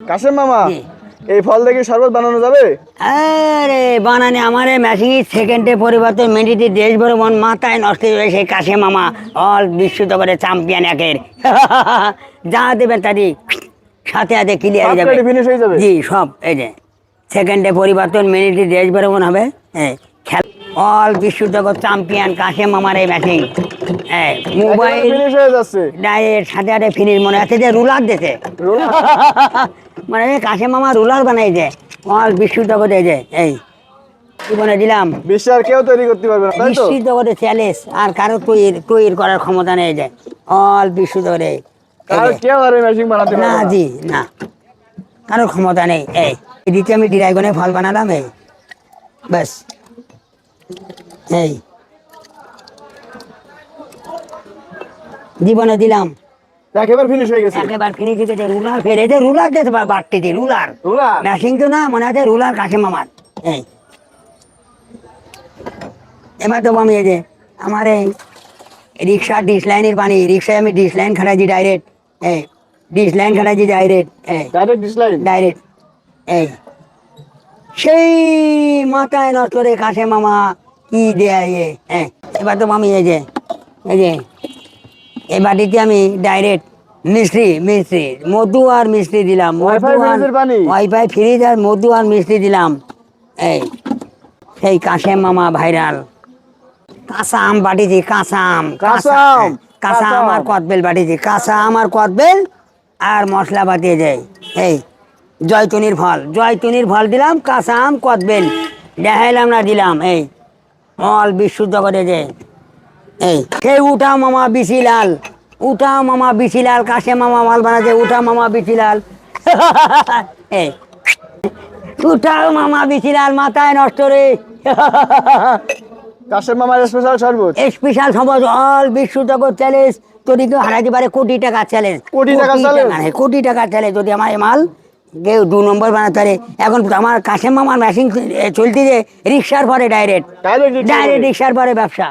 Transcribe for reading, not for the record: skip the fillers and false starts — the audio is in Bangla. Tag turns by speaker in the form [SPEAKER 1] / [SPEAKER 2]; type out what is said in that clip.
[SPEAKER 1] কাশেম মামা,
[SPEAKER 2] জি।
[SPEAKER 1] এই ফল থেকে শরবত বানানো যাবে?
[SPEAKER 2] আরে বানানে আমার মেশিন সেকেন্ডে পরিবর্তন মিনিটে দেশ ভরে মন মাথায় নষ্ট হয়ে যাবে সেই কাশেম মামা অল বিশ্ব দরবারে চ্যাম্পিয়ন একের যা দেবেন তারই সাথে সাথে ক্লিয়ার হয়ে যাবে।
[SPEAKER 1] সাতটায় ফিনিশ হয়ে যাবে।
[SPEAKER 2] জি সব এই যে সেকেন্ডে পরিবর্তন মিনিটে দেশ ভরে মন হবে। হ্যাঁ খেলা অল বিশ্ব জগৎ চ্যাম্পিয়ন কাশেম মামার এই মেশিন। হ্যাঁ মোবাইল
[SPEAKER 1] ফিনিশ হয়ে যাচ্ছে।
[SPEAKER 2] ডায়ের সাথে সাথে ফিনিশ মনে আছে যে রুলার দিতে
[SPEAKER 1] রোলার?
[SPEAKER 2] মানে কাশেম মামা রুলার বানাইছে অল বিশ্ব জগতে যে এই জীবনে দিলাম
[SPEAKER 1] বিশ্বে আর কেউ তৈরি করতে পারবে না, তাই তো?
[SPEAKER 2] বিশ্ব জগতে চ্যালেঞ্জ আর কারো তৈরি করার ক্ষমতা নেই যে অল বিশ্ব জগতে
[SPEAKER 1] আর কেউ আর এই মেশিন বানাতে
[SPEAKER 2] না
[SPEAKER 1] পারবে না।
[SPEAKER 2] জি না কারো ক্ষমতা নেই। এই এদিকে আমি ড্রাগনে ফল বানালাম এই ব্যাস এই জীবনে দিলাম
[SPEAKER 1] একেবারে ফিনিশ হয়ে গেছে।
[SPEAKER 2] একেবারে ফিরে গেছে রুলার ফেরেছে রুলার দিতে বাড়তে দি রুলার
[SPEAKER 1] রোলার?
[SPEAKER 2] মেশিন তো না মনে আছে রুলার কাশেম মামার। এই এবার তো আমি এই যে আমার এই রিক্সা ডিস লাইনের পানি রিক্সায় আমি ডিস লাইন খাটাইছি ডাইরেক্ট এই ডিস লাইন খাটাইছি ডাইরেক্ট এই
[SPEAKER 1] ডাইরেক্ট ডিসলাইন?
[SPEAKER 2] ডাইরেক্ট এই সেই মাথায় নষ্ট রে কাশেম মামা কি দেয় হ্যাঁ এবার তো আমি এই যে এই বাটিতে আমি ডাইরেক্ট মিস্ত্রি মধু আর মিষ্টি দিলাম
[SPEAKER 1] ওয়াইফাই ফ্রিজের পানি?
[SPEAKER 2] ওয়াইফাই ফ্রিজ আর মধু আর মিষ্টি দিলাম এই সেই কাশেম মামা ভাইরাল কাঁচা আম বাটিছি কাঁচা আম
[SPEAKER 1] কাঁচা আম?
[SPEAKER 2] কাঁচা আম আর কদবেল বাটিছি কাঁচা আম আর কদবেল আর মশলা বাটিয়ে দেয় এই জয়তুনির ফল দিলাম কাঁচা আম কদবেল দেখাইলাম না দিলাম এই অল বিশুদ্ধ করে যে এই সেই উঠা মামা বিশিলাল কাশে মামা মাল বানাচ্ছে উঠা মামা বিশিলাল এই উঠাও মামা বিশিলাল মাথায় নষ্ট রে
[SPEAKER 1] কাশেম মামার স্পেশাল শরবত?
[SPEAKER 2] স্পেশাল সমাজ অল বিশ্ব জগৎ চ্যালেঞ্জ যদি কেউ হারাইতে পারে কোটি টাকা চ্যালেঞ্জ
[SPEAKER 1] কোটি টাকা challenge?
[SPEAKER 2] কোটি টাকা চ্যালেঞ্জ যদি আমার এই মাল কেউ 2 নম্বর বানাতে পারে। এখন আমার কাশেম মামার মেশিন চলতে যে রিক্সার পরে ডাইরেক্ট
[SPEAKER 1] ডাইরেক্ট
[SPEAKER 2] রিক্সার পরে ব্যবসা